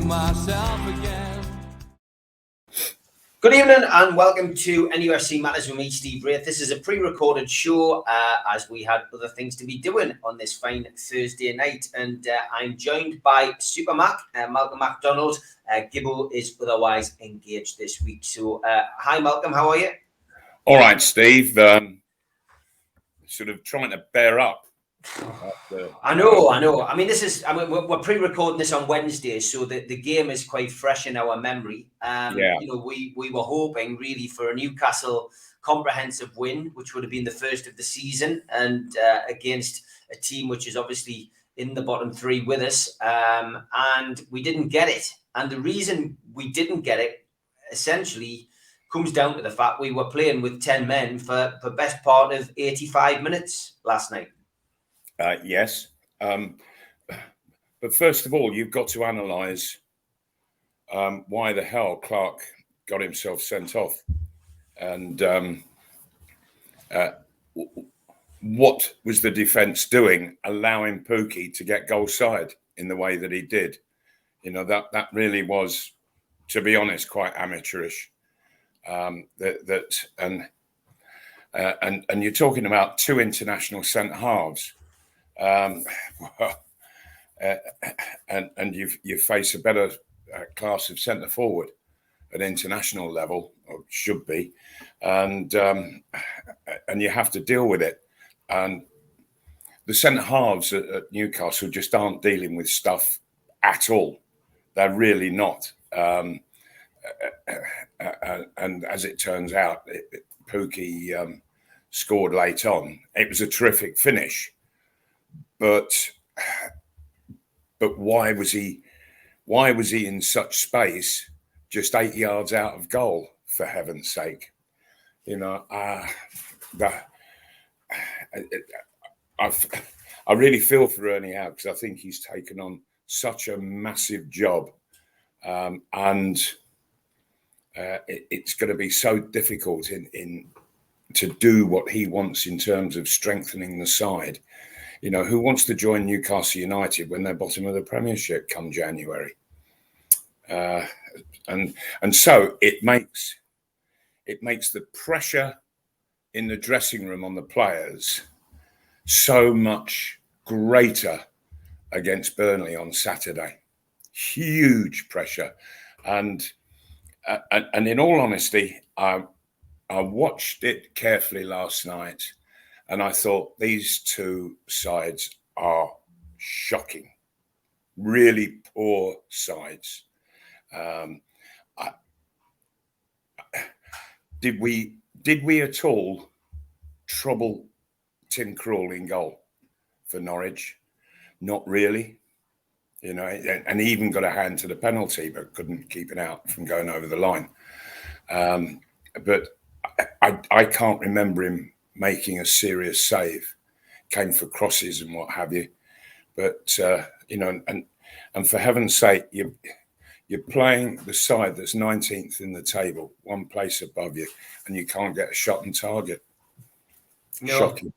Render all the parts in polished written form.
myself again. Good evening and welcome to NUFC Matters with me, Steve Wraith. This is a pre-recorded show as we had other things to be doing on this fine Thursday night. And I'm joined by Supermac, Malcolm MacDonald. Gibbo is otherwise engaged this week. So hi, Malcolm. How are you? All right, Steve. Sort of trying to bear up. I know. I mean, we're pre-recording this on Wednesday, so the game is quite fresh in our memory. You know, we were hoping really for a Newcastle comprehensive win, which would have been the first of the season, and against a team which is obviously in the bottom three with us, and we didn't get it. And the reason we didn't get it essentially comes down to the fact we were playing with 10 men for best part of 85 minutes last night. Yes. But first of all, you've got to analyse why the hell Clark got himself sent off. And what was the defence doing, allowing Pookie to get goal side in the way that he did? You know, that really was, to be honest, quite amateurish. And you're talking about two international centre halves. And you face a better class of centre forward at international level, or should be, and you have to deal with it. And the centre halves at Newcastle just aren't dealing with stuff at all. They're really not. And as it turns out, Pookie scored late on. It was a terrific finish. But why was he in such space, just 8 yards out of goal, for heaven's sake? You know, I really feel for Ernie Howe, because I think he's taken on such a massive job, and it's going to be so difficult to do what he wants in terms of strengthening the side. You know, who wants to join Newcastle United when they're bottom of the Premiership come January? And so it makes the pressure in the dressing room on the players so much greater against Burnley on Saturday. Huge pressure, and in all honesty, I watched it carefully last night. And I thought these two sides are shocking, really poor sides. Did we at all trouble Tim Krul in goal for Norwich? Not really. You know, and he even got a hand to the penalty, but couldn't keep it out from going over the line. But I can't remember him making a serious save. Came for crosses and what have you. But you know, and for heaven's sake, you're playing the side that's 19th in the table, one place above you, and you can't get a shot on target. No. Shocking.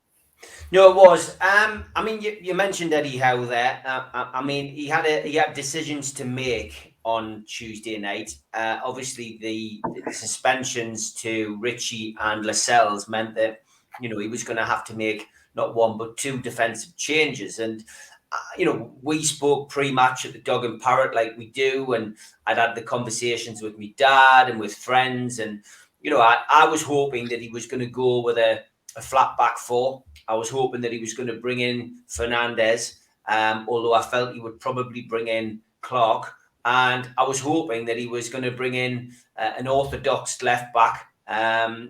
No, it was. I mean, you mentioned Eddie Howe there. I mean, he had decisions to make on Tuesday night. Obviously, the suspensions to Ritchie and Lascelles meant that, you know, he was going to have to make not one but two defensive changes. And you know, we spoke pre-match at the Dog and Parrot like we do, and I'd had the conversations with my dad and with friends, and you know, I was hoping that he was going to go with a flat back four. I was hoping that he was going to bring in Fernandez, although I felt he would probably bring in Clark, and I was hoping that he was going to bring in an orthodox left back,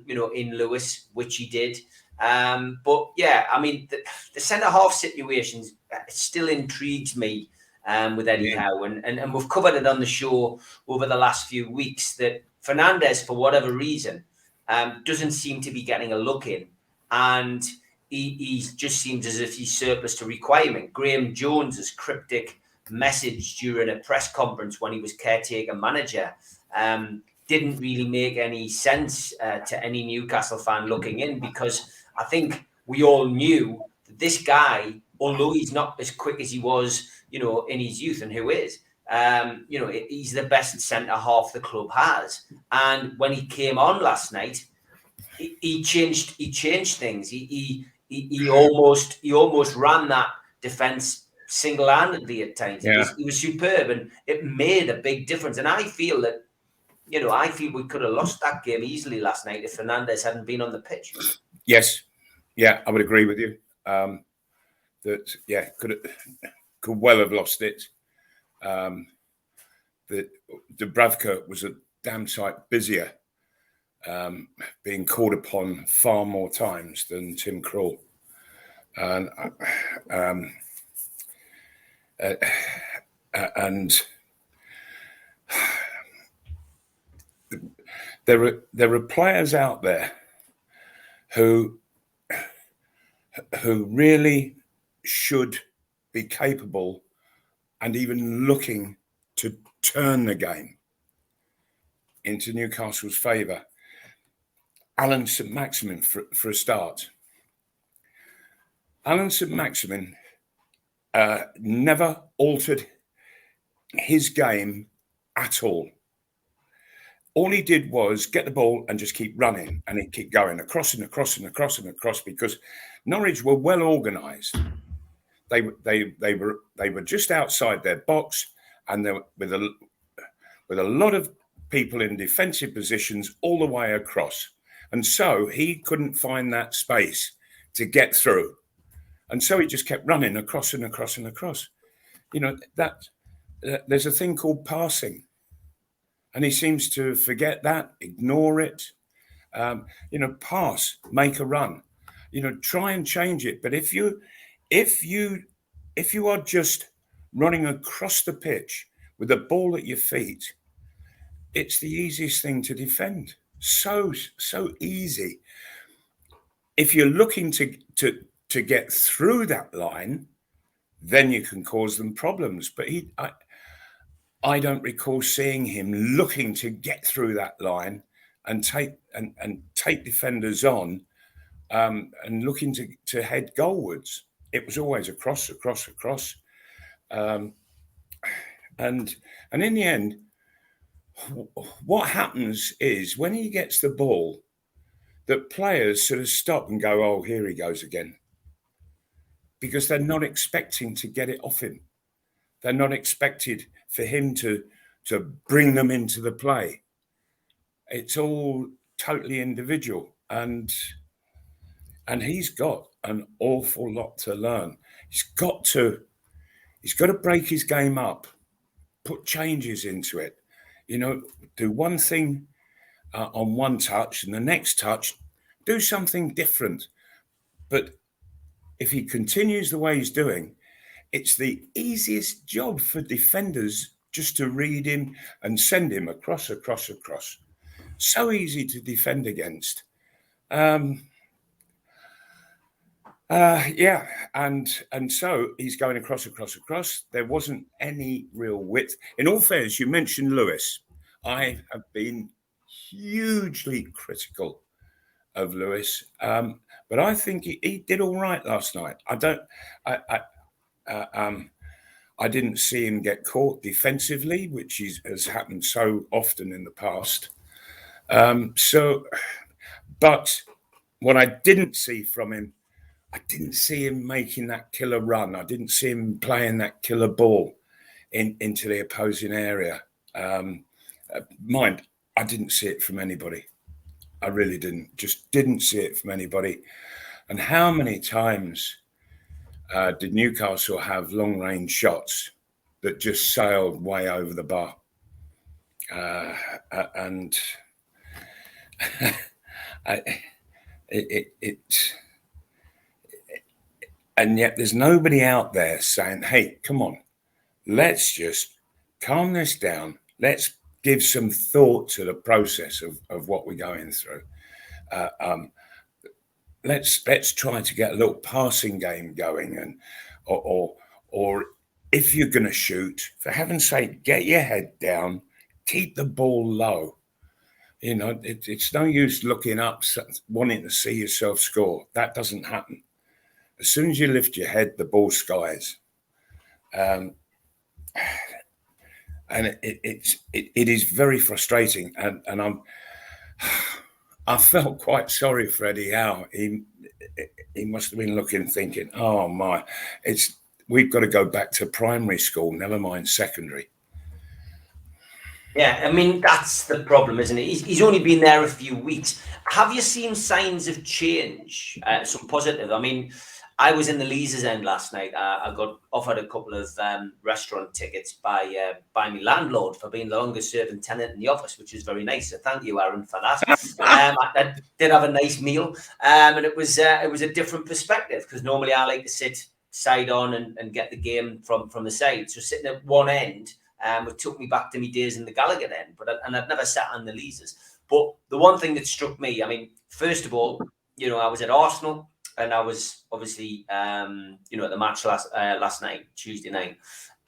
you know, in Lewis, which he did. But yeah, I mean, the centre half situations still intrigues me with Eddie Howe, and we've covered it on the show over the last few weeks that Fernandez, for whatever reason, doesn't seem to be getting a look in, and he just seems as if he's surplus to requirement. Graham Jones's cryptic message during a press conference when he was caretaker manager didn't really make any sense to any Newcastle fan looking in, because I think we all knew that this guy, although he's not as quick as he was, you know, in his youth, and who is, You know, he's the best centre half the club has. And when he came on last night, he changed things. He almost ran that defence single-handedly at times. Yeah. He was superb, and it made a big difference. And I feel that, you know, we could have lost that game easily last night if Fernandes hadn't been on the pitch. Yes, yeah, I would agree with you. That could well have lost it. That Dubravka was a damn sight busier, being called upon far more times than Tim Krul. And there are players out there who really should be capable and even looking to turn the game into Newcastle's favour. Alan St Maximin, for a start. Alan St Maximin never altered his game at all. All he did was get the ball and just keep running, and he'd keep going across and across and across and across, because Norwich were well organised. They were just outside their box, and they were with a lot of people in defensive positions all the way across. And so he couldn't find that space to get through. And so he just kept running across and across and across. You know, there's a thing called passing. And he seems to forget that, ignore it. You know, pass, make a run. You know, try and change it. But if you are just running across the pitch with the ball at your feet, it's the easiest thing to defend. So easy. If you're looking to get through that line, then you can cause them problems. But I don't recall seeing him looking to get through that line and take defenders on, and looking to head goalwards. It was always across. And in the end, what happens is when he gets the ball, that players sort of stop and go, "Oh, here he goes again," because they're not expecting to get it off him. They're not expected for him to bring them into the play. It's all totally individual, and he's got an awful lot to learn. He's got to break his game up, put changes into it. You know, do one thing on one touch, and the next touch, do something different. But if he continues the way he's doing, it's the easiest job for defenders just to read him and send him across. So easy to defend against. And so he's going across. There wasn't any real width. In all fairness, you mentioned Lewis. I have been hugely critical of Lewis, but I think he did all right last night. I didn't see him get caught defensively, which has happened so often in the past. But what I didn't see from him, I didn't see him making that killer run. I didn't see him playing that killer ball into the opposing area. Mind, I didn't see it from anybody. I really didn't. Just didn't see it from anybody. And how many times did Newcastle have long-range shots that just sailed way over the bar? And yet there's nobody out there saying, "Hey, come on, let's just calm this down. Let's give some thought to the process of what we're going through. Let's try to get a little passing game going, and or if you're going to shoot, for heaven's sake, get your head down, keep the ball low. You know, it's no use looking up, wanting to see yourself score. That doesn't happen. As soon as you lift your head, the ball skies. and it is very frustrating, and I felt quite sorry for Eddie Howe. He must have been looking, thinking, "Oh my, we've got to go back to primary school, never mind secondary." Yeah, I mean, that's the problem, isn't it? He's only been there a few weeks. Have you seen signs of change? Some positive. I mean, I was in the Leazes end last night. I got offered a couple of restaurant tickets by my landlord for being the longest serving tenant in the office, which is very nice. So thank you, Aaron, for that. I did have a nice meal, and it was a different perspective, because normally I like to sit side on and get the game from the side. So sitting at one end, it took me back to my days in the Gallagher end, and I'd never sat on the Leazes. But the one thing that struck me, I mean, first of all, I was at Arsenal, and I was obviously, at the match last night, Tuesday night,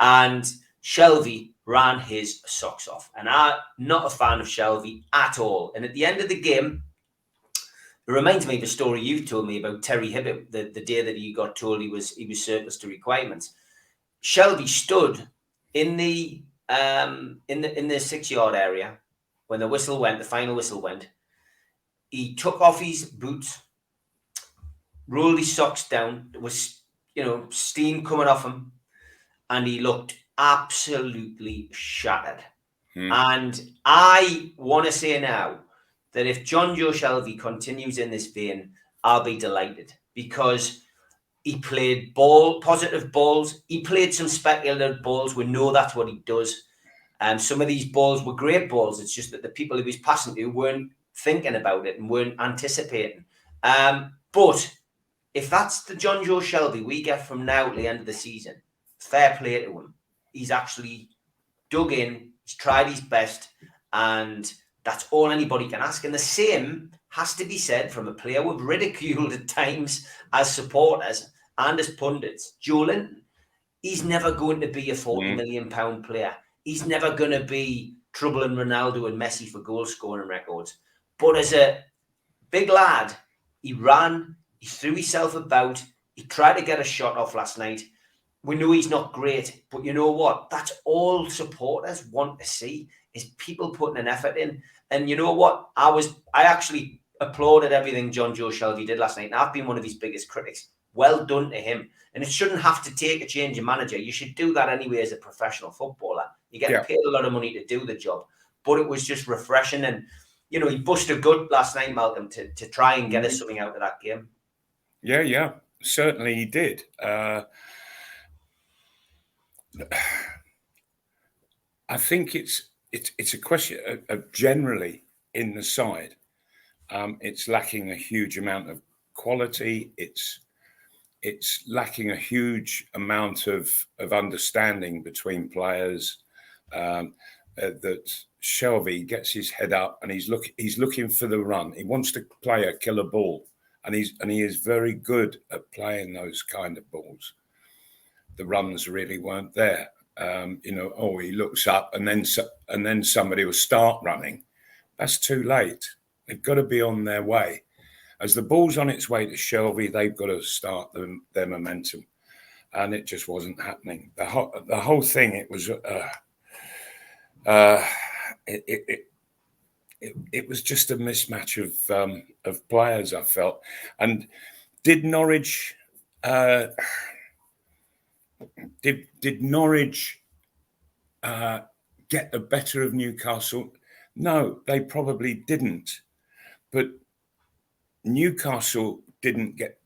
and Shelvey ran his socks off, and I'm not a fan of Shelvey at all. And at the end of the game, it reminds me of a story you told me about Terry Hibbett, the day that he got told he was surplus to requirements. Shelvey stood in the 6-yard area when the final whistle went. He took off his boots, rolled his socks down. There was, steam coming off him, and he looked absolutely shattered. And I want to say now that if John Joe Shelvey continues in this vein, I'll be delighted, because he played positive balls. He played some speculative balls. We know that's what he does. Some of these balls were great balls. It's just that the people he was passing to weren't thinking about it and weren't anticipating. But if that's the John Joe Shelvey we get from now to the end of the season, fair play to him. He's actually dug in. He's tried his best, and that's all anybody can ask. And the same has to be said from a player we've ridiculed at times as supporters and as pundits. Joe Linton, he's never going to be a £40 million player. He's never going to be troubling Ronaldo and Messi for goal scoring records. But as a big lad, he ran, he threw himself about, he tried to get a shot off last night. We know he's not great, but you know what? That's all supporters want to see, is people putting an effort in. And you know what? I actually applauded everything John Joe Shelvey did last night, and I've been one of his biggest critics. Well done to him. And it shouldn't have to take a change of manager. You should do that anyway as a professional footballer. You get paid a lot of money to do the job. But it was just refreshing. And, he busted a gut last night, Malcolm, to try and get us something out of that game. Yeah, certainly he did. I think it's a question of generally in the side. It's lacking a huge amount of quality. It's lacking a huge amount of understanding between players. That Shelvey gets his head up and he's looking for the run. He wants to play a killer ball, and he is very good at playing those kind of balls. The runs really weren't there. He looks up and then somebody will start running. That's too late. They've got to be on their way. As the ball's on its way to Shelvey, they've got to start their momentum, and it just wasn't happening. The whole thing, it was it was just a mismatch of players, I felt. And did Norwich did Norwich get the better of Newcastle? No, they probably didn't. But Newcastle didn't get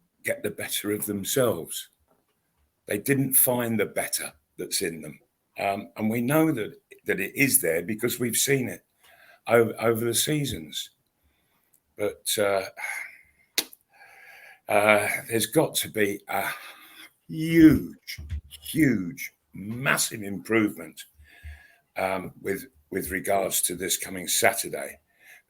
the better of themselves. They didn't find the better that's in them. And we know that it is there because we've seen it over the seasons. But there's got to be a huge, massive improvement with regards to this coming Saturday.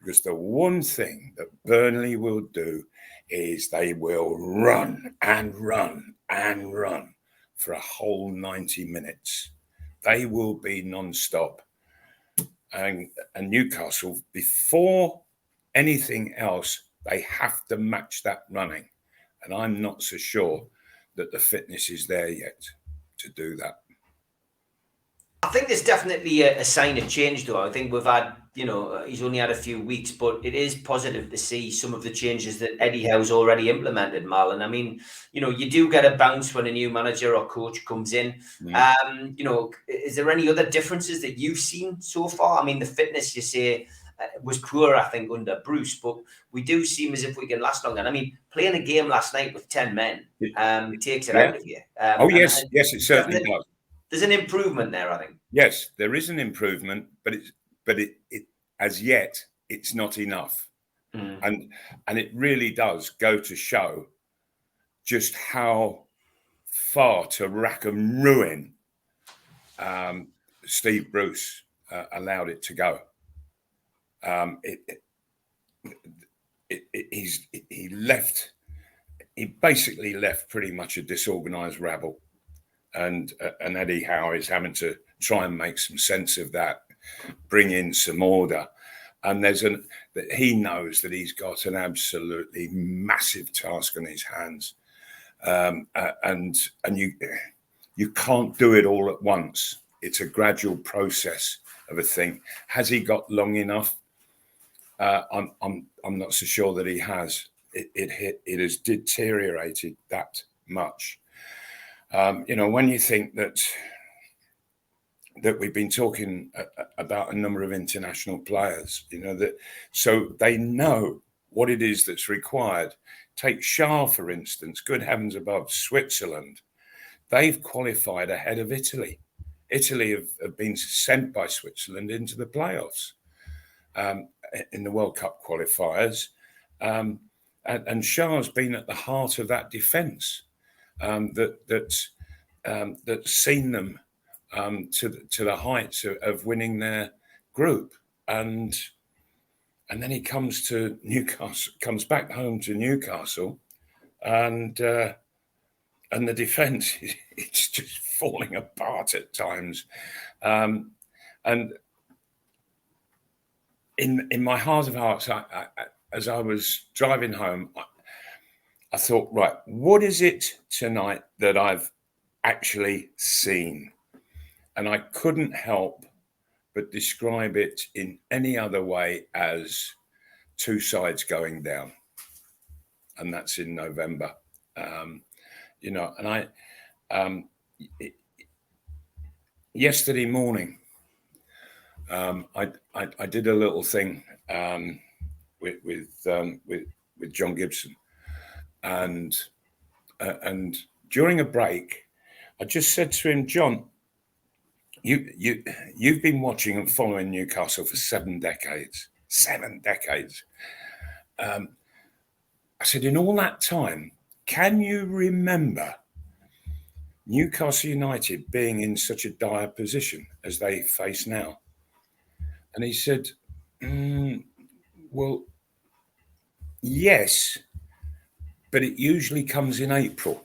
Because the one thing that Burnley will do is they will run and run and run for a whole 90 minutes. They will be non-stop. And Newcastle, before anything else, they have to match that running. And I'm not so sure that the fitness is there yet to do that. I think there's definitely a sign of change, though. I think we've had, he's only had a few weeks, but it is positive to see some of the changes that Eddie Howe's already implemented, Marlon. I mean, you do get a bounce when a new manager or coach comes in. Is there any other differences that you've seen so far? I mean, the fitness, you say, was poor, I think, under Bruce, but we do seem as if we can last longer. And I mean, playing a game last night with 10 men takes it out of you. Yes, it certainly does. There's an improvement there, I think. Yes, there is an improvement, but it as yet it's not enough, and it really does go to show just how far to rack and ruin Steve Bruce allowed it to go. He basically left pretty much a disorganized rabble. And Eddie Howe is having to try and make some sense of that, bring in some order. And he knows that he's got an absolutely massive task on his hands. And you can't do it all at once. It's a gradual process of a thing. Has he got long enough? I'm not so sure that he has. It has deteriorated that much. When you think that we've been talking about a number of international players, so they know what it is that's required. Take Shah, for instance, good heavens above, Switzerland. They've qualified ahead of Italy. Italy have been sent by Switzerland into the playoffs in the World Cup qualifiers. And Shah's been at the heart of that defence. That's seen them to the heights of winning their group, and then he comes to Newcastle, comes back home to Newcastle, and the defence it's just falling apart at times, and in my heart of hearts, as I was driving home, I thought, right, what is it tonight that I've actually seen? And I couldn't help but describe it in any other way as two sides going down. And that's in November. Yesterday morning, I did a little thing with John Gibson. And during a break, I just said to him, John, you've been watching and following Newcastle for 7 decades. 7 decades. I said, in all that time, can you remember Newcastle United being in such a dire position as they face now? And he said, well, yes, but it usually comes in April.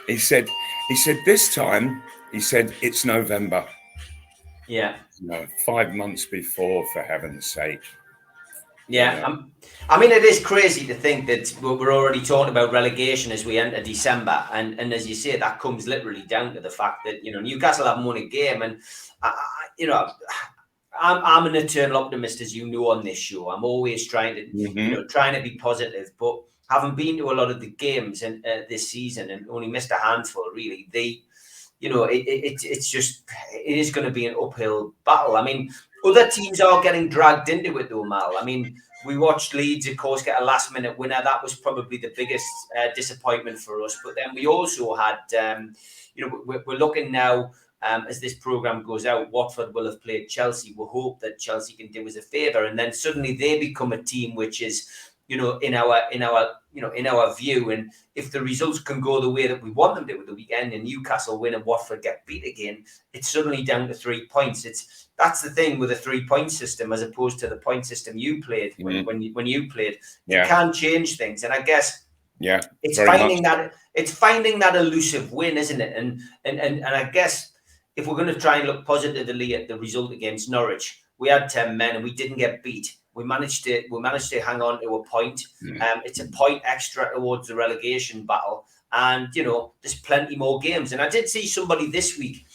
He said this time, it's November. Yeah. 5 months before, for heaven's sake. Yeah. I mean, it is crazy to think that we're already talking about relegation as we enter December. And as you say, that comes literally down to the fact that, Newcastle haven't won a game. And, I'm an eternal optimist, as you know, on this show. I'm always trying to, trying to be positive. But having been to a lot of the games this season and only missed a handful, really, it's just, it is going to be an uphill battle. I mean, other teams are getting dragged into it, though, Mal. I mean, we watched Leeds, of course, get a last-minute winner. That was probably the biggest disappointment for us. But then we also had, we're looking now. As this programme goes out, Watford will have played Chelsea. We'll hope that Chelsea can do us a favour, and then suddenly they become a team which is, in our view, and if the results can go the way that we want them to at the weekend, and Newcastle win and Watford get beat again, it's suddenly down to 3 points. That's the thing with a 3-point system as opposed to the point system you played when you played. Yeah. It can change things, and I guess it's finding that elusive win, isn't it? And I guess, if we're going to try and look positively at the result against Norwich, we had 10 men and we didn't get beat. We managed to hang on to a point. It's a point extra towards the relegation battle, and there's plenty more games. And I did see somebody this week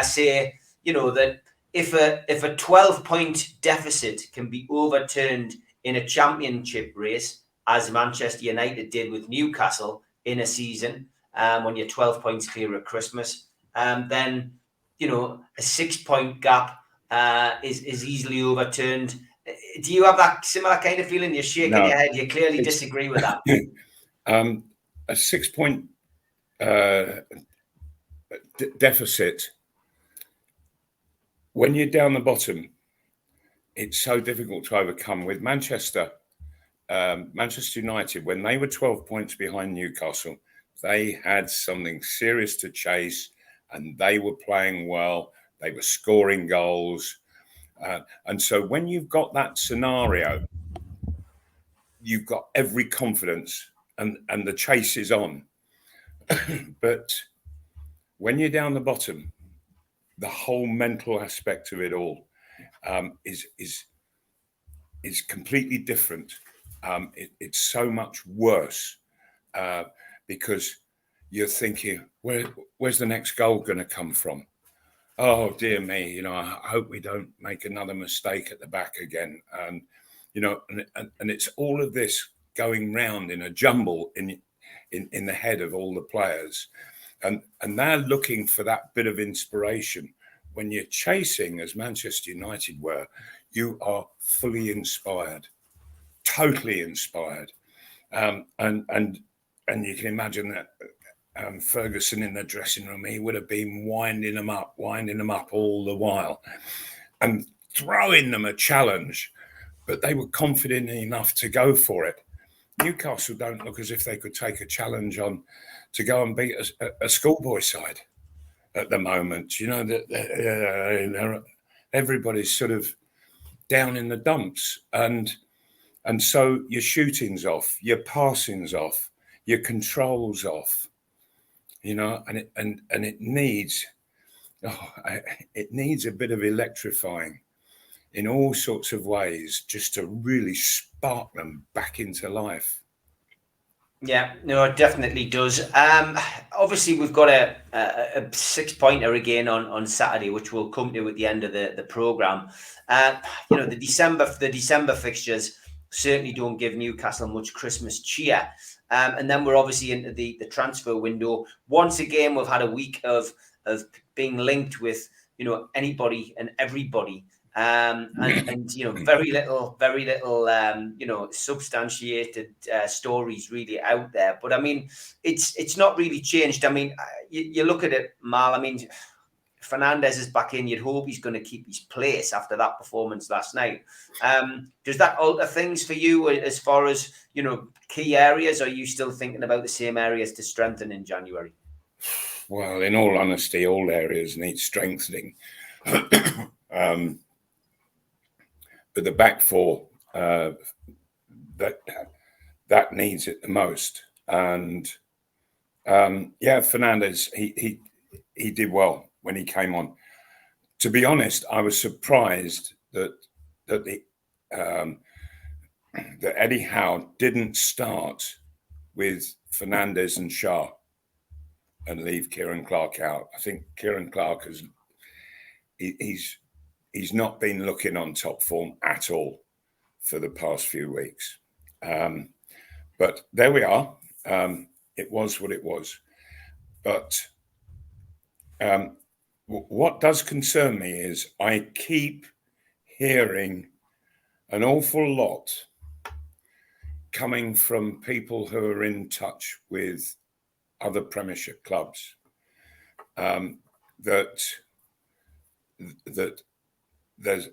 say that if a 12-point deficit can be overturned in a championship race, as Manchester United did with Newcastle in a season, when you're 12 points clear at Christmas, then a 6-point gap is easily overturned. Do you have that similar kind of feeling? You're shaking your head. You clearly disagree with that. A 6-point deficit, when you're down the bottom, it's so difficult to overcome. With Manchester United, when they were 12 points behind Newcastle, they had something serious to chase, and they were playing well. They were scoring goals. And so when you've got that scenario, you've got every confidence, and the chase is on. But when you're down the bottom, the whole mental aspect of it all is completely different. It's so much worse because you're thinking, where's the next goal going to come from? Oh dear me, I hope we don't make another mistake at the back again. And and it's all of this going round in a jumble in the head of all the players, and they're looking for that bit of inspiration. When you're chasing, as Manchester United were, you are fully inspired, totally inspired, and you can imagine that. Ferguson in the dressing room, he would have been winding them up all the while and throwing them a challenge, but they were confident enough to go for it. Newcastle don't look as if they could take a challenge on to go and beat a schoolboy side at the moment. That everybody's sort of down in the dumps, and so your shooting's off, your passing's off, your control's off. And it needs a bit of electrifying in all sorts of ways, just to really spark them back into life. Yeah, no, it definitely does. Obviously, we've got a 6-pointer again on Saturday, which we'll come to at the end of the programme. The December fixtures certainly don't give Newcastle much Christmas cheer. And then we're obviously into the transfer window. Once again, we've had a week of being linked with anybody and everybody, and very little substantiated stories really out there. But I mean, it's not really changed. I mean, you look at it, Mal. I mean, Fernandez is back in. You'd hope he's going to keep his place after that performance last night. Does that alter things for you as far as key areas? Or are you still thinking about the same areas to strengthen in January? Well, in all honesty, all areas need strengthening. But the back four, that needs it the most. And Fernandez, he did well when he came on. To be honest, I was surprised that Eddie Howe didn't start with Fernandez and Shah and leave Kieran Clark out. I think Kieran Clark he's not been looking on top form at all for the past few weeks. But there we are. It was what it was. But what does concern me is I keep hearing an awful lot coming from people who are in touch with other Premiership clubs, that there's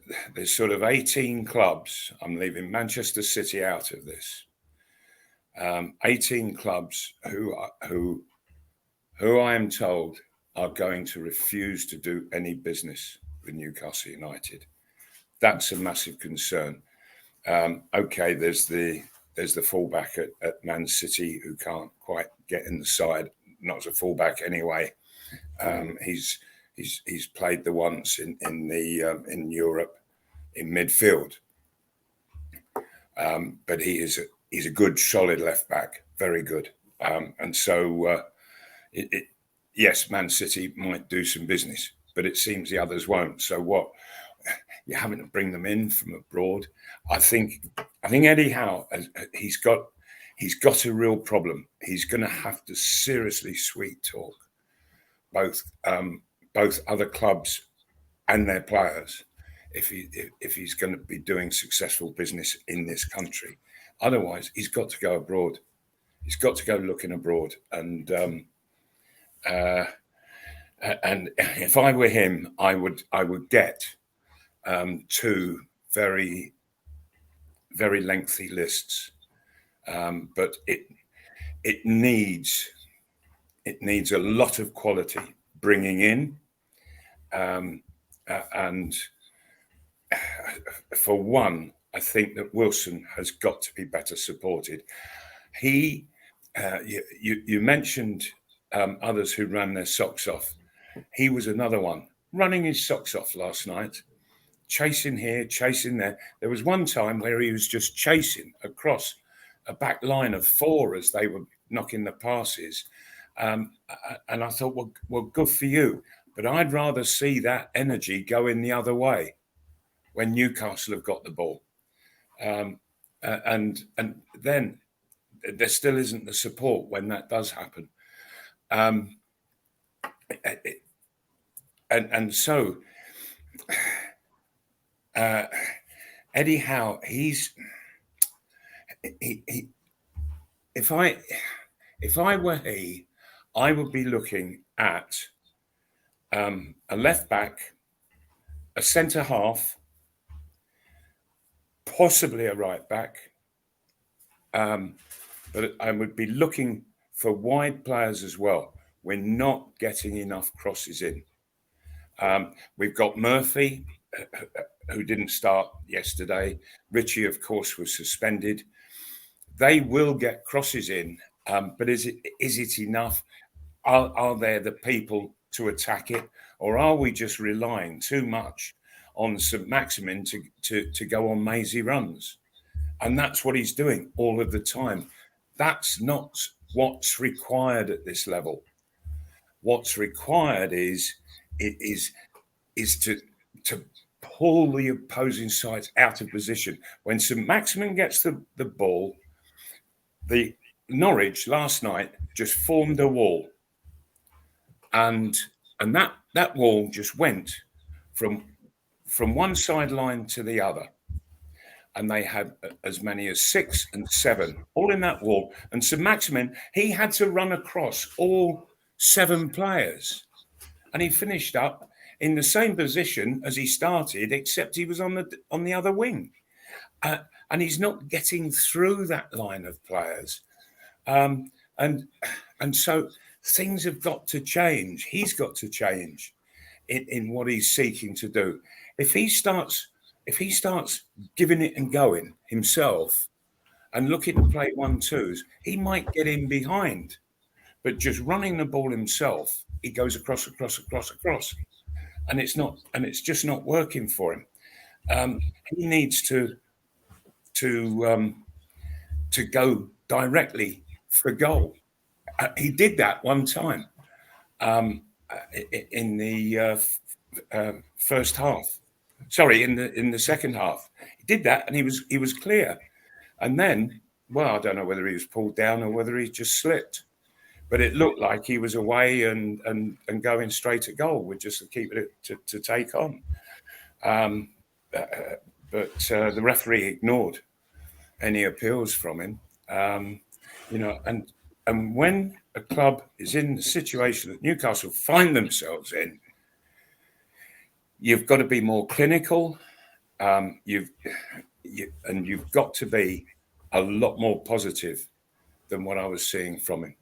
sort of 18 clubs. I'm leaving Manchester City out of this. 18 clubs who I am told are going to refuse to do any business with Newcastle United. That's a massive concern. Okay, there's the fullback at Man City who can't quite get in the side. Not as a fullback anyway. He's played the once in Europe in midfield, but he's a good solid left back, very good. And so yes, Man City might do some business, but it seems the others won't. So what? You're having to bring them in from abroad. I think Eddie Howe, he's got a real problem. He's going to have to seriously sweet talk both other clubs and their players if he's going to be doing successful business in this country. Otherwise, he's got to go abroad. He's got to go looking abroad. And if I were him, I would get 2 very, very lengthy lists. But it needs a lot of quality bringing in, and for one, I think that Wilson has got to be better supported. You mentioned others who ran their socks off. He was another one running his socks off last night, chasing here, chasing there. There was one time where he was just chasing across a back line of 4 as they were knocking the passes. And I thought, well, good for you. But I'd rather see that energy going the other way when Newcastle have got the ball. And then there still isn't the support when that does happen. And so Eddie Howe, if I were he, I would be looking at a left back, a centre half, possibly a right back, but I would be looking for wide players as well. We're not getting enough crosses in. We've got Murphy, who didn't start yesterday. Richie, of course, was suspended. They will get crosses in, but is it enough? Are there the people to attack it, or are we just relying too much on St. Maximin to go on mazy runs? And that's what he's doing all of the time. That's not what's required at this level. What's required is to pull the opposing sides out of position. When St. Maximin gets the ball, the Norwich last night just formed a wall, and that wall just went from one sideline to the other, and they had as many as 6 and 7 all in that wall. And St. Maximin, he had to run across all 7 players, and he finished up in the same position as he started, except he was on the other wing, and he's not getting through that line of players, and so things have got to change. He's got to change in what he's seeking to do. If he starts giving it and going himself and looking to play 1-2s, he might get in behind. But just running the ball himself, he goes across, and it's just not working for him. He needs to go directly for goal. He did that one time in the first half. Sorry, in the second half, he did that, and he was clear. And then, well, I don't know whether he was pulled down or whether he just slipped, but it looked like he was away and going straight at goal with just the keeper to take on. But the referee ignored any appeals from him. And when a club is in the situation that Newcastle find themselves in, you've got to be more clinical. You've got to be a lot more positive than what I was seeing from him.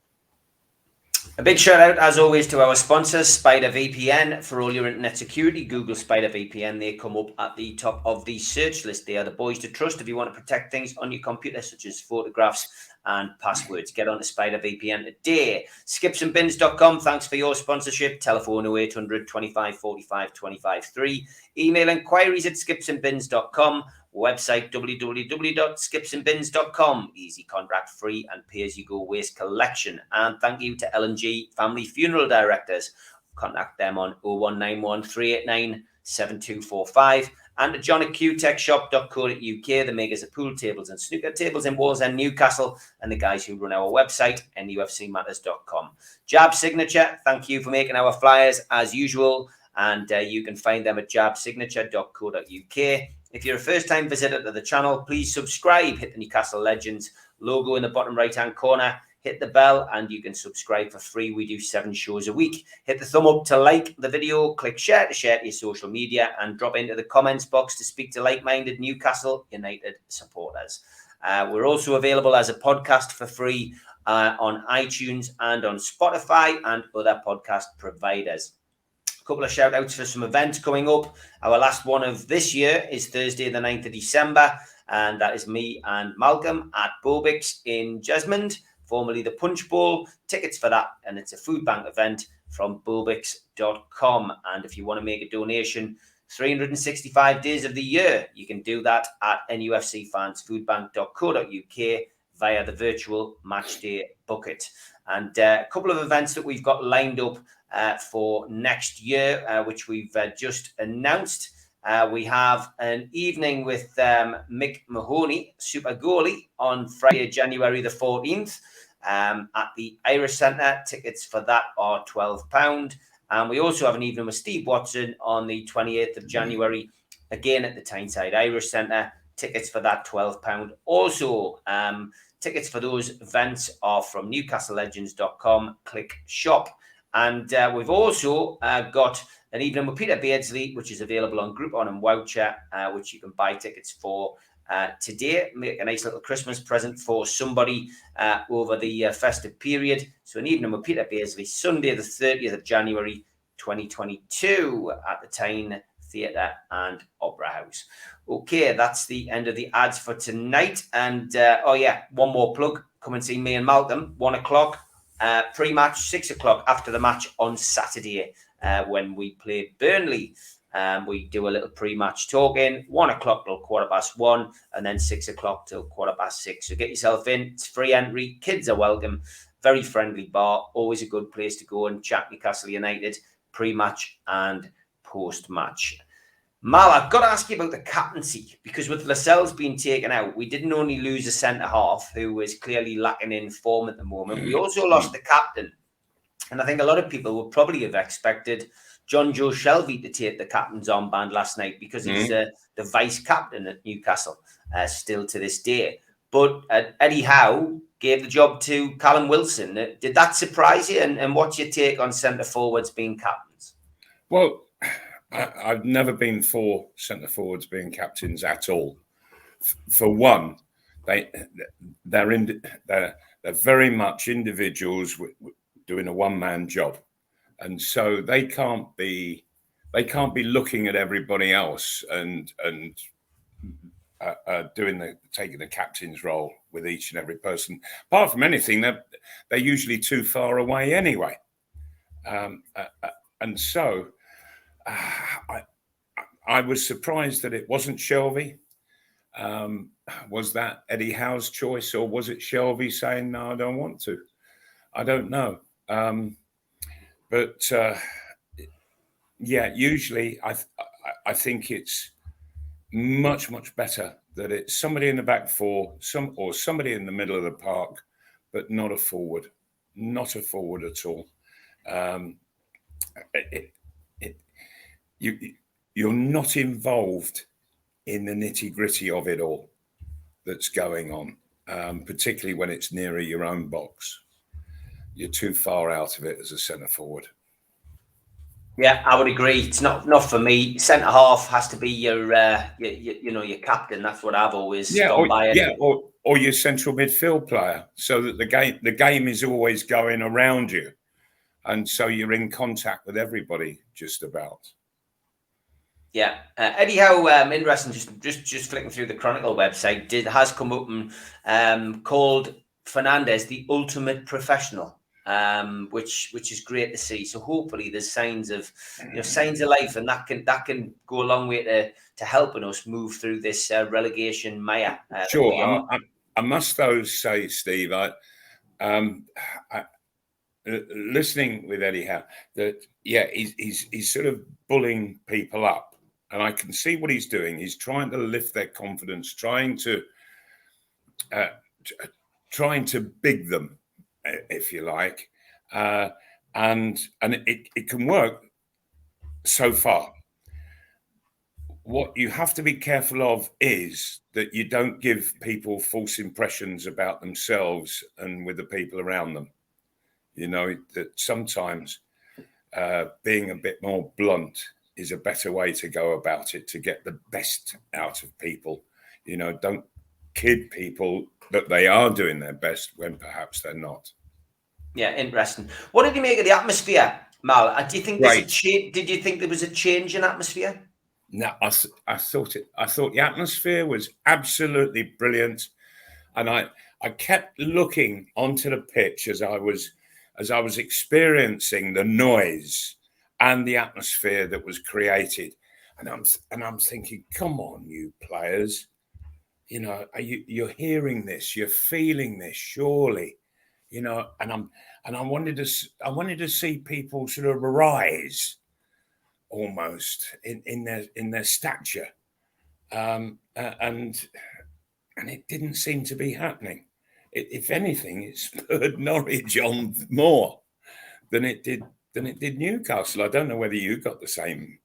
A big shout out, as always, to our sponsors, Spider VPN. For all your internet security, Google Spider VPN. They come up at the top of the search list. They are the boys to trust if you want to protect things on your computer, such as photographs and passwords. Get on to Spider VPN today. Skipsandbins.com. Thanks for your sponsorship. Telephone 0800 25 45 25 3. Email inquiries at skipsandbins.com. website www.skipsandbins.com. Easy contract free and pay-as-you-go waste collection. And thank you to L&G Family Funeral Directors. Contact them on 0191 389 7245 and at johnaqtechshop.co.uk, the makers of pool tables and snooker tables in Wallsend, Newcastle, and the guys who run our website, NUFCmatters.com. Jab Signature, thank you for making our flyers as usual, and you can find them at jabsignature.co.uk. If you're a first-time visitor to the channel, please subscribe. Hit the Newcastle Legends logo in the bottom right-hand corner. Hit the bell and you can subscribe for free. We do 7 shows a week. Hit the thumb up to like the video, click share to share to your social media, and drop into the comments box to speak to like-minded Newcastle United supporters. We're also available as a podcast for free on iTunes and on Spotify and other podcast providers. A couple of shout outs for some events coming up. Our last one of this year is Thursday, the 9th of December, and that is me and Malcolm at Bobix in Jesmond, formerly the Punch Bowl. Tickets for that, and it's a food bank event from bobix.com. And if you want to make a donation 365 days of the year, you can do that at nufcfansfoodbank.co.uk via the virtual matchday bucket. And a couple of events that we've got lined up for next year, which we've just announced. We have an evening with Mick Mahoney, super goalie, on Friday, January the 14th at the Irish Centre. Tickets for that are £12. And we also have an evening with Steve Watson on the 28th of January, again at the Tyneside Irish Centre. Tickets for that £12. Also, tickets for those events are from newcastlelegends.com. Click shop. And we've also got an evening with Peter Beardsley, which is available on Groupon and Voucher, which you can buy tickets for today. Make a nice little Christmas present for somebody over the festive period. So an evening with Peter Beardsley, Sunday the 30th of January 2022 at the Tyne Theatre and Opera House. Okay, that's the end of the ads for tonight. And one more plug. Come and see me and Malcolm, 1 o'clock. Pre-match, 6 o'clock after the match on Saturday when we play Burnley. We do a little pre-match talking, 1 o'clock till 1:15, and then 6 o'clock till 6:15. So get yourself in. It's free entry. Kids are welcome. Very friendly bar. Always a good place to go and chat Newcastle United pre-match and post-match. Mal, I've got to ask you about the captaincy, because with Lascelles being taken out, we didn't only lose a centre-half who was clearly lacking in form at the moment. We also lost the captain. And I think a lot of people would probably have expected John Joe Shelby to take the captain's armband last night, because he's the vice-captain at Newcastle still to this day. But Eddie Howe gave the job to Callum Wilson. Did that surprise you? And what's your take on centre-forwards being captains? Well, I've never been for centre forwards being captains at all. For one, they're very much individuals doing a one-man job, and so they can't be looking at everybody else and taking the captain's role with each and every person. Apart from anything, they're usually too far away anyway, and so. I was surprised that it wasn't Shelby. Was that Eddie Howe's choice, or was it Shelby saying, no, I don't want to? I don't know. Usually I think it's much better that it's somebody in the back four, somebody in the middle of the park, but not a forward at all. You're not involved in the nitty-gritty of it all that's going on, particularly when it's nearer your own box. You're too far out of it as a centre forward. Yeah, I would agree. It's not for me. Centre half has to be your captain. That's what I've always gone by. Or your central midfield player, so that the game is always going around you, and so you're in contact with everybody just about. Yeah, Eddie Howe, interesting. Just flicking through the Chronicle website, has come up and called Fernandes the ultimate professional. which is great to see. So hopefully there's signs of life, and that can go a long way to helping us move through this relegation mire. Sure, I must though say, Steve, listening with Eddie Howe, that he's sort of bullying people up, and I can see what he's doing. He's trying to lift their confidence, trying to big them, if you like, and it can work so far. What you have to be careful of is that you don't give people false impressions about themselves and with the people around them. You know, that sometimes being a bit more blunt is a better way to go about it, to get the best out of people. You know, don't kid people that they are doing their best when perhaps they're not. Yeah, interesting. What did you make of the atmosphere, Mal? Do you think there's a change? Did you think there was a change in atmosphere? No, I thought the atmosphere was absolutely brilliant, and I kept looking onto the pitch as I was experiencing the noise and the atmosphere that was created, and I'm thinking, come on, you players, you know, you're hearing this, you're feeling this, surely, you know, and I wanted to see people sort of rise almost in their stature, and it didn't seem to be happening. If anything, it spurred Norwich on more than it did Newcastle. I don't know whether you got the same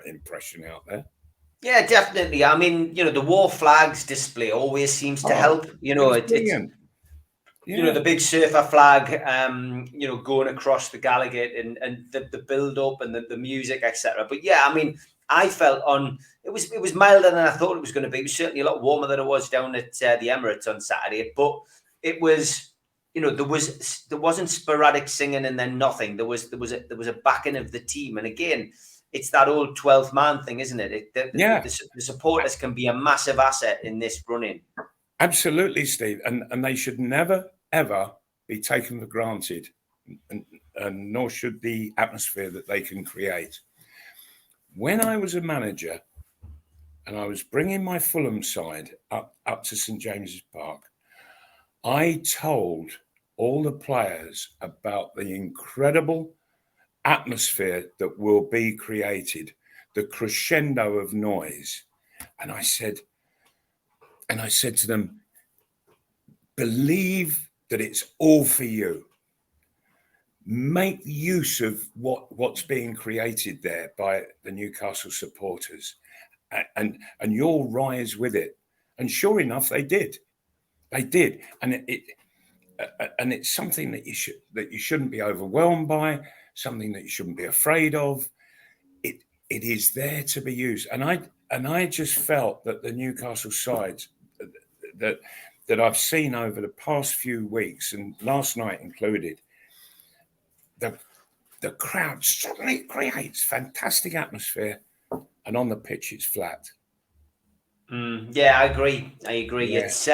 impression out there. Yeah, definitely. I mean, you know, the war flags display always seems to help. You know, it's you know, the big surfer flag, you know, going across the Gallagher and the build up and the music, etc. But yeah, I mean, I felt it was milder than I thought it was going to be. It was certainly a lot warmer than it was down at the Emirates on Saturday. But it was, you know, there wasn't sporadic singing and then nothing. There was a backing of the team, and again, it's that old 12th man thing, isn't it? The supporters can be a massive asset in this run-in. Absolutely, Steve, and they should never ever be taken for granted, and nor should the atmosphere that they can create. When I was a manager and I was bringing my Fulham side up to St James's Park, I told all the players about the incredible atmosphere that will be created, the crescendo of noise, and I said to them, believe that it's all for you. Make use of what's being created there by the Newcastle supporters, and you'll rise with it. And sure enough, they did, and it's something that you shouldn't be overwhelmed by, something that you shouldn't be afraid of. It is there to be used, and I just felt that the Newcastle sides that I've seen over the past few weeks, and last night included, the crowd suddenly creates fantastic atmosphere, and on the pitch it's flat. Yeah, I agree. Yeah. It's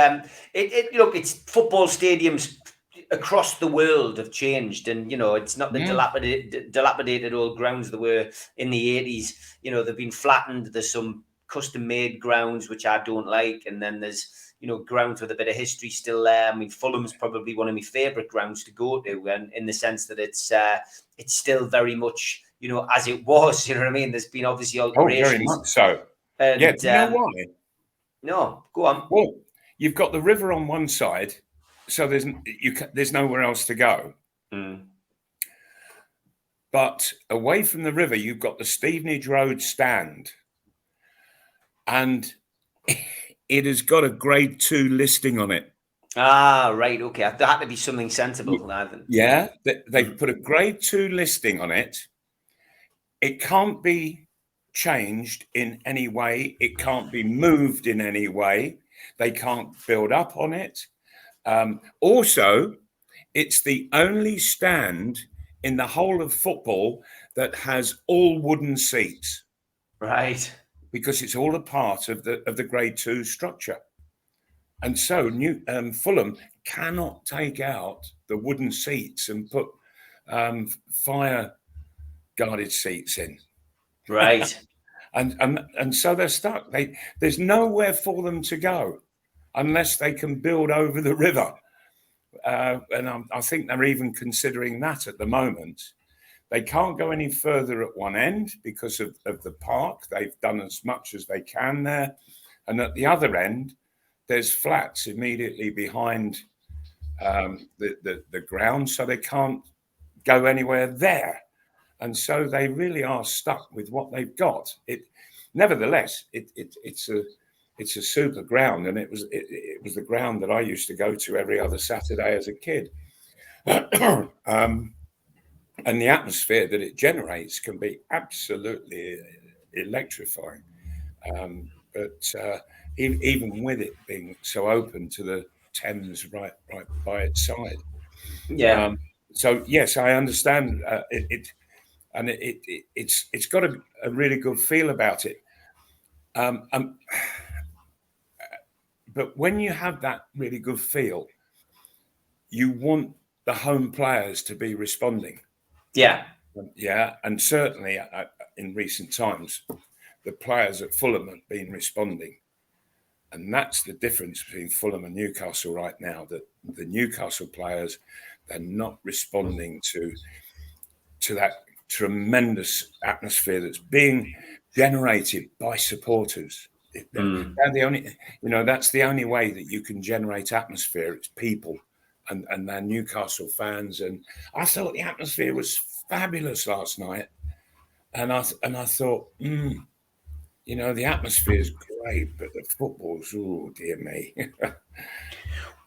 look, it's football stadiums across the world have changed, and you know, it's not the dilapidated old grounds that were in the 80s. You know, they've been flattened. There's some custom made grounds which I don't like, and then there's, you know, grounds with a bit of history still there. I mean, Fulham's probably one of my favourite grounds to go to, and in the sense that it's still very much, you know, as it was. You know what I mean? There's been obviously alterations. Oh, very much so. And, yeah, do you know why? No, go on. Well, you've got the river on one side, so there's nowhere else to go. But away from the river, you've got the Stevenage Road stand, and it has got a Grade 2 listing on it. Ah, right. Okay. There had to be something sensible. Yeah. They've put a Grade 2 listing on it. It can't be changed in any way. It can't be moved in any way. They can't build up on it. Also, it's the only stand in the whole of football that has all wooden seats. Right. Because it's all a part of the Grade 2 structure. And so Fulham cannot take out the wooden seats and put fire guarded seats in. Right. And so they're stuck. There's nowhere for them to go unless they can build over the river. And I think they're even considering that at the moment. They can't go any further at one end because of the park. They've done as much as they can there. And at the other end, there's flats immediately behind the ground, so they can't go anywhere there. And so they really are stuck with what they've got. Nevertheless, it's a super ground, and it was the ground that I used to go to every other Saturday as a kid. And the atmosphere that it generates can be absolutely electrifying. But even with it being so open to the Thames right by its side. Yeah. So yes, I understand it's got a really good feel about it. But when you have that really good feel, you want the home players to be responding. Yeah. Yeah, and certainly in recent times, the players at Fulham have been responding. And that's the difference between Fulham and Newcastle right now, that the Newcastle players, they're not responding to that tremendous atmosphere that's being generated by supporters. They're the only, that's the only way that you can generate atmosphere. It's people and they're Newcastle fans. And I thought the atmosphere was fabulous last night. And I thought, the atmosphere is great, but the football's, oh dear me.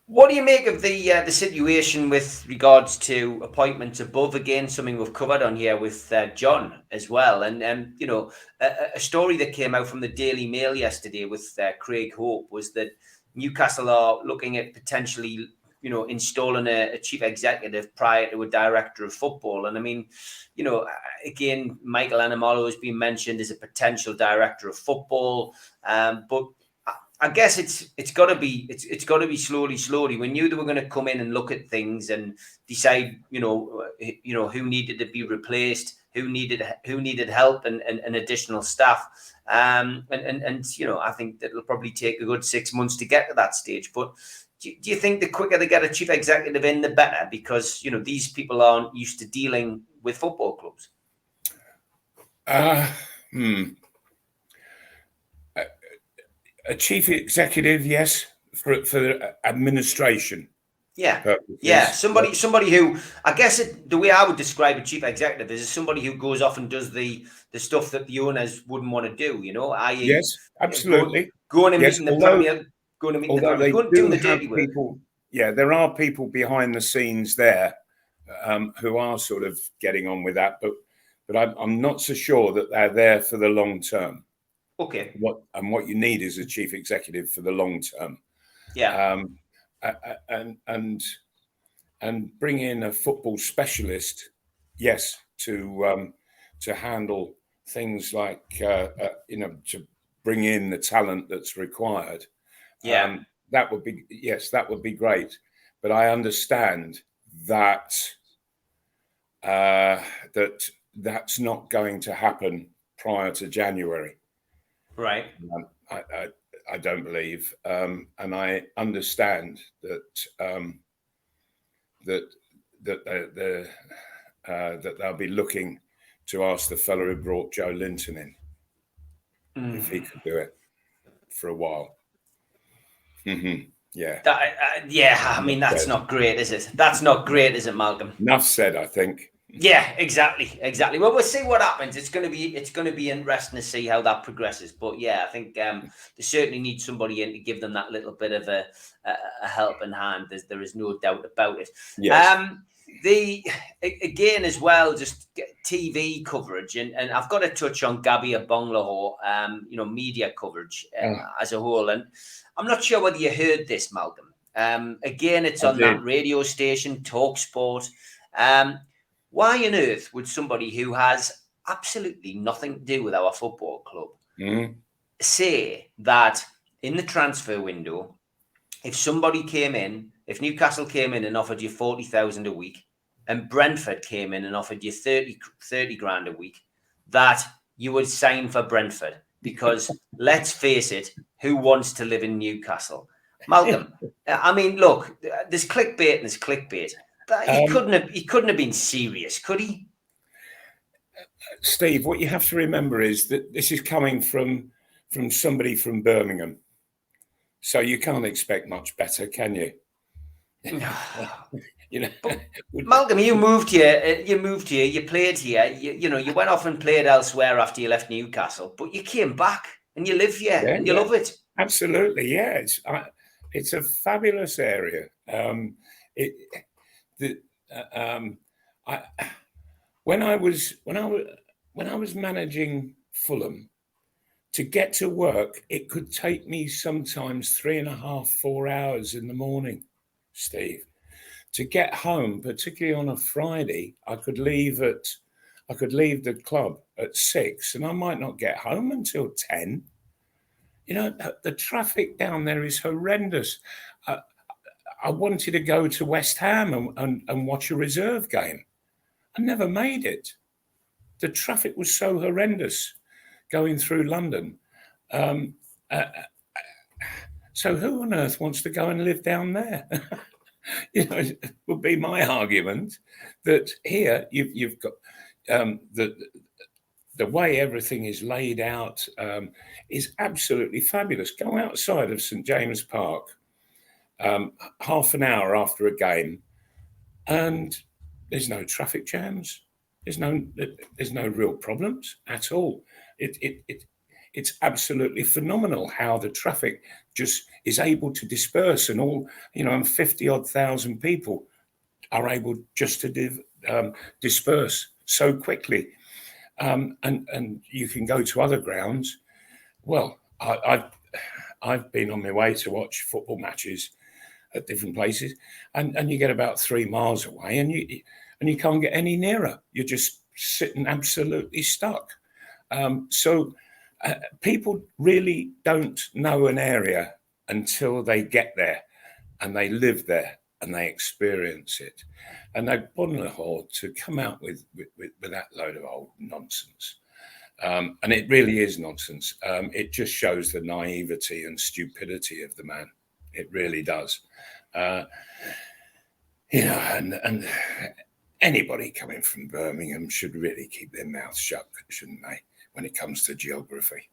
What do you make of the situation with regards to appointments above? Again, something we've covered on here with John as well. And, a story that came out from the Daily Mail yesterday with Craig Hope was that Newcastle are looking at potentially, installing a chief executive prior to a director of football. And I mean, again, Michael Anamolo has been mentioned as a potential director of football. But I guess it's got to be slowly. We knew they were going to come in and look at things and decide, who needed to be replaced, who needed help and additional staff. I think that it'll probably take a good 6 months to get to that stage. But do you think the quicker they get a chief executive in, the better? Because these people aren't used to dealing with football clubs. A chief executive, yes, for administration. Yeah, purposes. yeah. Somebody who, I guess the way I would describe a chief executive is somebody who goes off and does the stuff that the owners wouldn't want to do. I.e., yes, absolutely. Going and meeting the Premier, doing the dirty work. People, yeah, there are people behind the scenes there who are sort of getting on with that, but I'm not so sure that they're there for the long term. Okay. What you need is a chief executive for the long term. Yeah. And bring in a football specialist, yes, to handle things like to bring in the talent that's required. Yeah. That would be great. But I understand that that's not going to happen prior to January. Right. I don't believe, and I understand that that they'll be looking to ask the fellow who brought Joe Linton in if he could do it for a while. Mm-hmm. Yeah. I mean, that's not great, is it? That's not great, is it, Malcolm? Enough said, I think. Yeah, exactly. Well, we'll see what happens. It's going to be interesting to see how that progresses. But yeah, I think they certainly need somebody in to give them that little bit of a helping hand. There is no doubt about it. Yes. Again as well, just TV coverage, and I've got to touch on Gabby Abong-Lahore, media coverage as a whole. And I'm not sure whether you heard this, Malcolm. Again, it's on that radio station, TalkSport. Why on earth would somebody who has absolutely nothing to do with our football club say that in the transfer window, if somebody came in if Newcastle came in and offered you 40,000 a week, and Brentford came in and offered you 30 grand a week, that you would sign for Brentford? Because let's face it, who wants to live in Newcastle? Malcolm, I mean, look, there's clickbait and there's clickbait. He couldn't have been serious, could he? Steve, what you have to remember is that this is coming from somebody from Birmingham, so you can't expect much better, can you? You know, but Malcolm, you moved here. You played here. You went off and played elsewhere after you left Newcastle, but you came back and you live here and you love it. Absolutely, yeah. It's a fabulous area. When I was managing Fulham, to get to work, it could take me sometimes 3.5, 4 hours in the morning, Steve. To get home, particularly on a Friday, I could leave the club at 6, and I might not get home until 10. You know, the traffic down there is horrendous. I wanted to go to West Ham and watch a reserve game. I never made it. The traffic was so horrendous going through London. So who on earth wants to go and live down there? You know, it would be my argument that here you've got the way everything is laid out is absolutely fabulous. Go outside of St James Park half an hour after a game, and there's no traffic jams. There's no real problems at all. It's absolutely phenomenal how the traffic just is able to disperse, and all, and 50-odd thousand people are able just to disperse so quickly. And you can go to other grounds. Well, I've been on my way to watch football matches at different places, and you get about 3 miles away, and you can't get any nearer. You're just sitting absolutely stuck. So people really don't know an area until they get there and they live there and they experience it. And they bother hard to come out with that load of old nonsense. And it really is nonsense. It just shows the naivety and stupidity of the man. It really does. And anybody coming from Birmingham should really keep their mouths shut, shouldn't they, when it comes to geography?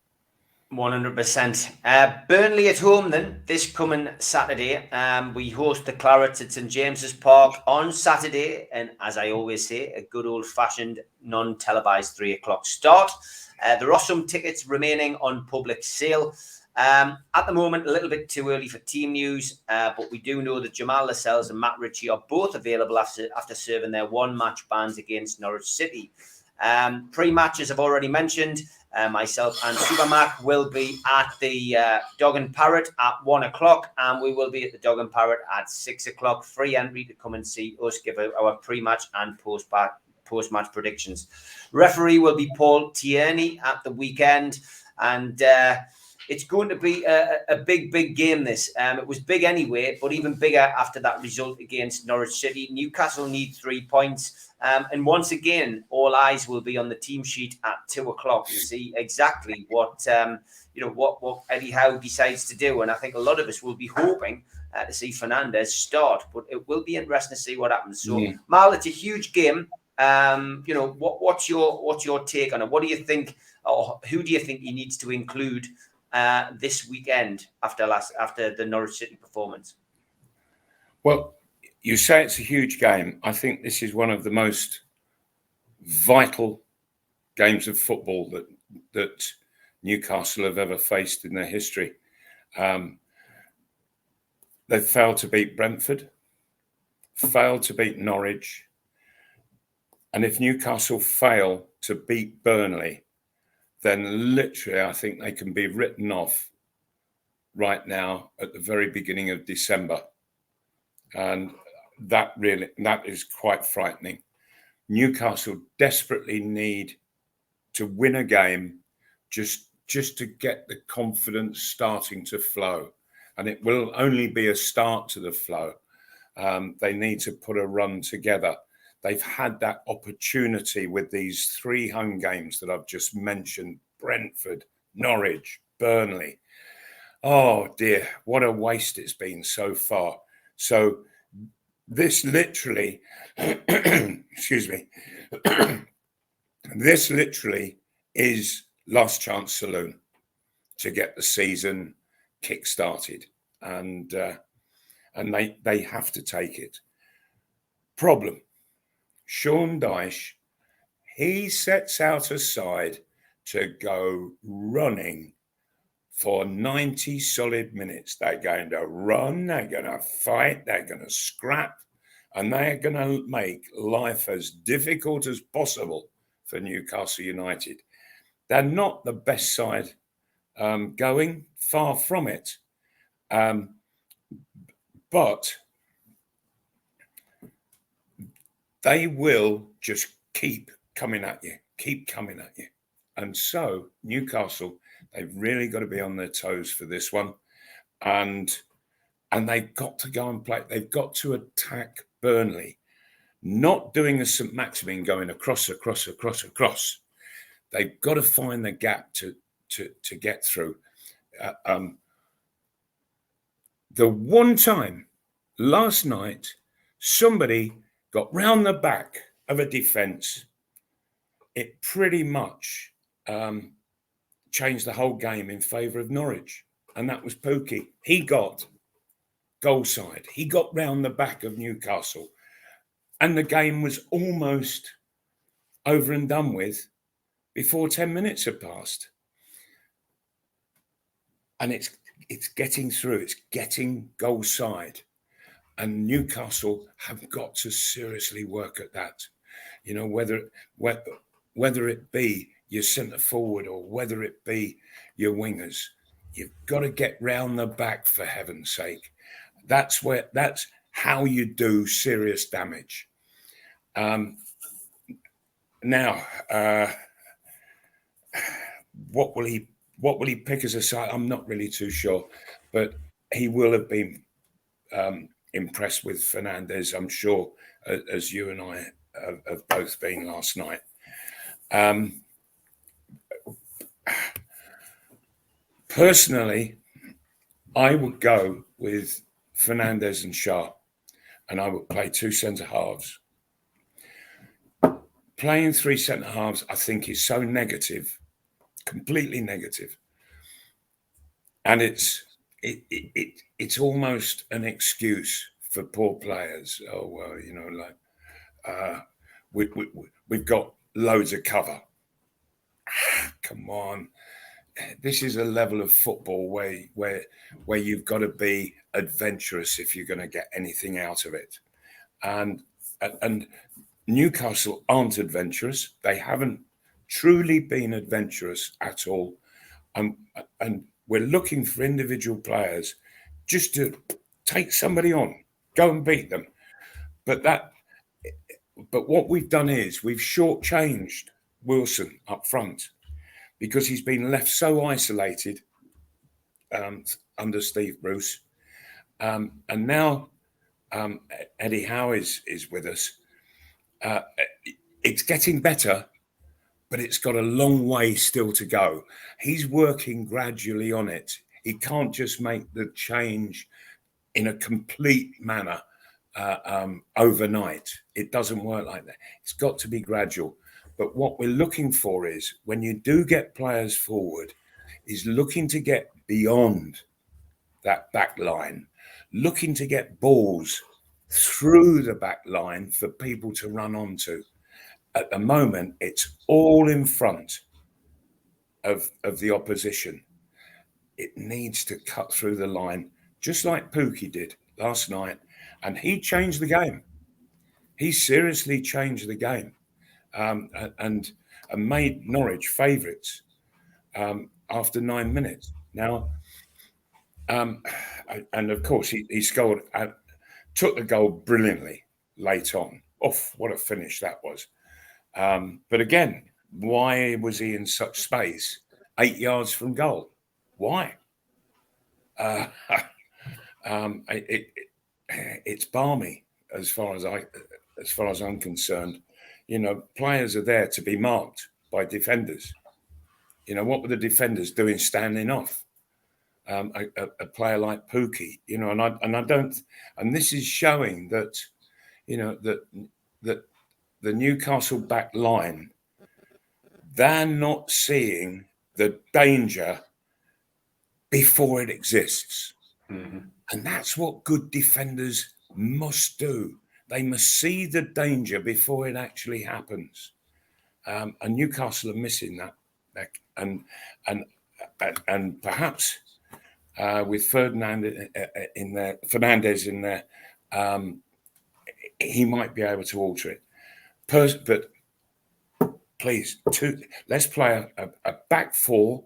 100%. Burnley at home then, this coming Saturday. We host the Clarets at St James's Park on Saturday. And as I always say, a good old-fashioned, non-televised 3 o'clock start. There are some tickets remaining on public sale. At the moment, a little bit too early for team news, but we do know that Jamal Lascelles and Matt Ritchie are both available after serving their one-match bans against Norwich City. Pre-matches I've already mentioned. Myself and Supermac will be at the Dog and Parrot at 1 o'clock, and we will be at the Dog and Parrot at 6 o'clock. Free entry to come and see us give our pre-match and post-match predictions. Referee will be Paul Tierney at the weekend, and it's going to be a big game, this. It was big anyway, but even bigger after that result against Norwich City. Newcastle need 3 points. And once again, all eyes will be on the team sheet at 2 o'clock to see exactly what Eddie Howe decides to do. And I think a lot of us will be hoping to see Fernandez start, but it will be interesting to see what happens. So, Mal, it's a huge game. What's your take on it? What do you think, or who do you think he needs to include this weekend after the Norwich City performance? Well, you say it's a huge game. I think this is one of the most vital games of football that Newcastle have ever faced in their history. They failed to beat Brentford, failed to beat Norwich, and if Newcastle fail to beat Burnley, then literally I think they can be written off right now at the very beginning of December. And that is quite frightening. Newcastle desperately need to win a game just to get the confidence starting to flow. And it will only be a start to the flow. They need to put a run together. They've had that opportunity with these 3 home games that I've just mentioned: Brentford, Norwich, Burnley. Oh dear, what a waste it's been so far. So this literally, excuse me, this literally is last chance saloon to get the season kick-started. And they have to take it. Problem: Sean Dyche, he sets out a side to go running for 90 solid minutes. They're going to run, they're going to fight, they're going to scrap, and they're going to make life as difficult as possible for Newcastle United. They're not the best side going, far from it. But they will just keep coming at you. And so Newcastle, they've really got to be on their toes for this one. And they've got to go and play. They've got to attack Burnley, not doing a St. Maximin going across. They've got to find the gap to get through. The one time last night, somebody got round the back of a defence, it pretty much changed the whole game in favour of Norwich. And that was Pookie. He got goal side. He got round the back of Newcastle. And the game was almost over and done with before 10 minutes had passed. And it's getting through. It's getting goal side. And Newcastle have got to seriously work at that. You know, whether it be your centre forward or whether it be your wingers, you've got to get round the back, for heaven's sake. That's how you do serious damage. Now, what will he pick as a side? I'm not really too sure, but he will have been impressed with Fernandes, I'm sure, as you and I have both been last night. Personally, I would go with Fernandes and Shah, and I would play 2 centre halves. Playing 3 centre halves, I think, is so negative, completely negative, and it's almost an excuse for poor players. Oh well, you know, like we've got loads of cover. Come on. This is a level of football where you've got to be adventurous if you're going to get anything out of it. And Newcastle aren't adventurous. They haven't truly been adventurous at all. And we're looking for individual players just to take somebody on, go and beat them. But what we've done is we've shortchanged Wilson up front, because he's been left so isolated under Steve Bruce. And now Eddie Howe is with us. It's getting better, but it's got a long way still to go. He's working gradually on it. He can't just make the change in a complete manner overnight. It doesn't work like that. It's got to be gradual. But what we're looking for is, when you do get players forward, is looking to get beyond that back line, looking to get balls through the back line for people to run onto. At the moment, it's all in front of the opposition. It needs to cut through the line, just like Pookie did last night. And he changed the game. He seriously changed the game. And made Norwich favourites after 9 minutes. Now, and of course, he scored, took the goal brilliantly late on. What a finish that was. But again, why was he in such space 8 yards from goal? Why? it's balmy as far as I'm concerned. You know, players are there to be marked by defenders. You know, what were the defenders doing standing off a player like Pookie? You know, and I don't, and this is showing that, you know, that the Newcastle back line, they're not seeing the danger before it exists. Mm-hmm. And that's what good defenders must do. They must see the danger before it actually happens. And Newcastle are missing that. And perhaps with Fernandez in there, he might be able to alter it. But please, let's play a back four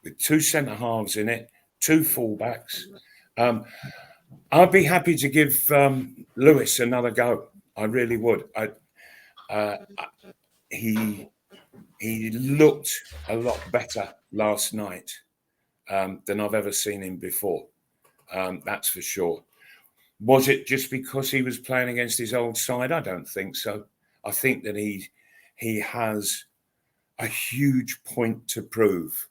with two centre halves in it, two fullbacks. I'd be happy to give Lewis another go. I really would. He looked a lot better last night than I've ever seen him before. That's for sure. Was it just because he was playing against his old side? I don't think so. I think that he has a huge point to prove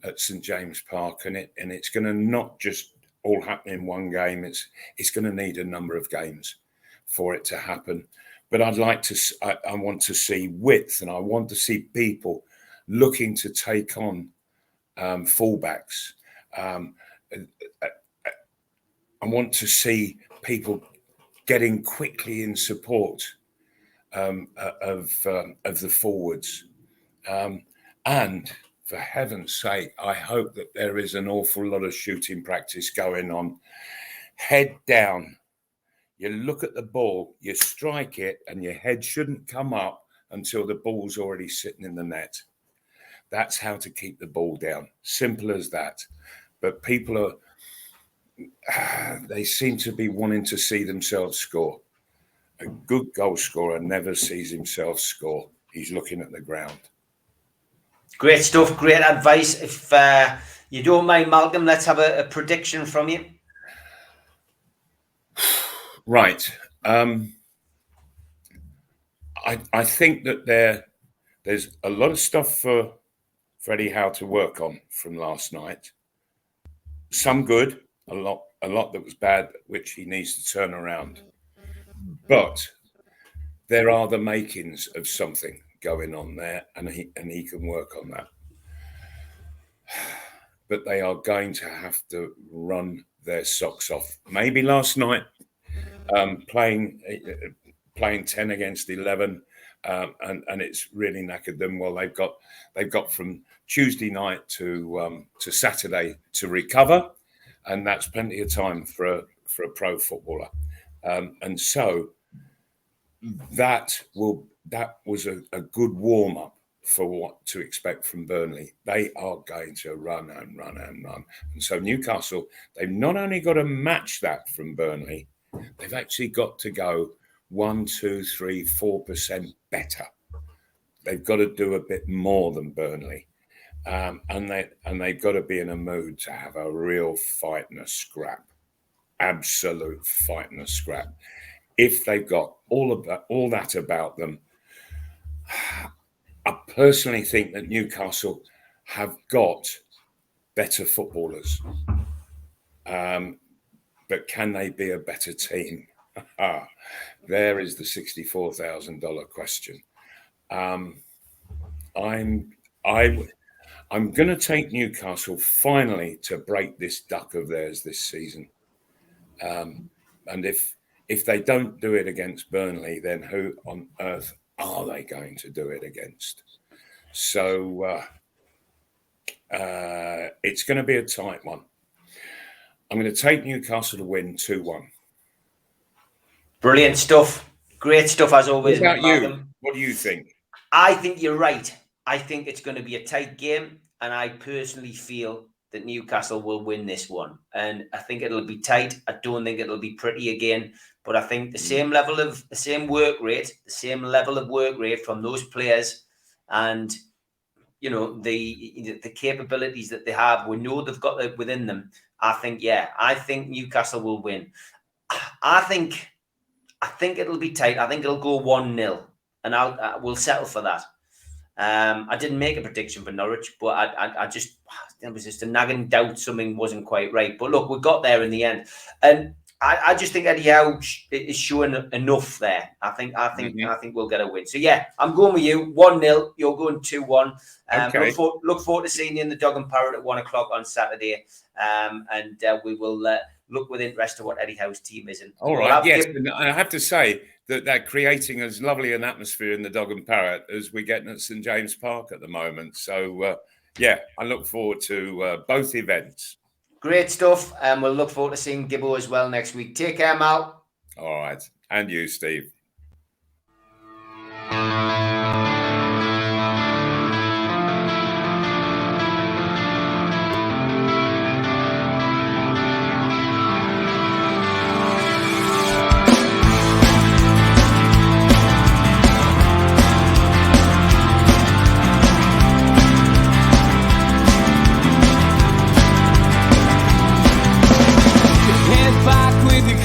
at St James Park, and it's going to not just all happen in one game. It's going to need a number of games for it to happen. But I want to see width, and I want to see people looking to take on fullbacks. I want to see people getting quickly in support of the forwards. And for heaven's sake, I hope that there is an awful lot of shooting practice going on. Head down. You look at the ball, you strike it, and your head shouldn't come up until the ball's already sitting in the net. That's how to keep the ball down. Simple as that. But people they seem to be wanting to see themselves score. A good goal scorer never sees himself score. He's looking at the ground. Great stuff. Great advice. If you don't mind, Malcolm, let's have a prediction from you. Right. I think that there's a lot of stuff for Freddie Howe to work on from last night. Some good, a lot that was bad, which he needs to turn around. But there are the makings of something going on there, and he can work on that. But they are going to have to run their socks off. Maybe last night, playing 10 against 11, and it's really knackered them. Well, they've got from Tuesday night to Saturday to recover, and that's plenty of time for a pro footballer. And so that was a good warm up for what to expect from Burnley. They are going to run and run and run. And so Newcastle, they've not only got to match that from Burnley, they've actually got to go 1, 2, 3, 4% better. They've got to do a bit more than Burnley. And they've got to be in a mood to have a real fight and a scrap. Absolute fight and a scrap. If they've got all that about them, I personally think that Newcastle have got better footballers. But can they be a better team? There is the $64,000 question. I'm going to take Newcastle finally to break this duck of theirs this season. And if they don't do it against Burnley, then who on earth are they going to do it against? So it's going to be a tight one. I'm going to take Newcastle to win 2-1. Brilliant stuff. Great stuff as always. What about you? What do you think? I think you're right. I think it's going to be a tight game, and I personally feel that Newcastle will win this one. And I think it'll be tight. I don't think it'll be pretty again, but I think the same work rate from those players, and the capabilities that they have, we know they've got it within them. I think Newcastle will win. I think it'll be tight. I think it'll go 1-0, and we'll settle for that. I didn't make a prediction for Norwich, but I just, it was just a nagging doubt something wasn't quite right. But look, we got there in the end, and I just think Eddie Howe is showing enough there. I think we'll get a win. So yeah, I'm going with you 1-0. You're going 2-1. Okay. Look forward to seeing you in the Dog and Parrot at 1 o'clock on Saturday. And we will look with interest to what Eddie Howe's team is in. All right. Yes, and I have to say that creating as lovely an atmosphere in the Dog and Parrot as we're getting at St James Park at the moment. So yeah, I look forward to both events. Great stuff. And we'll look forward to seeing Gibbo as well next week. Take care, Mal. All right. And you, Steve.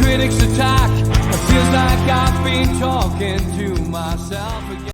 Critics attack. It feels like I've been talking to myself.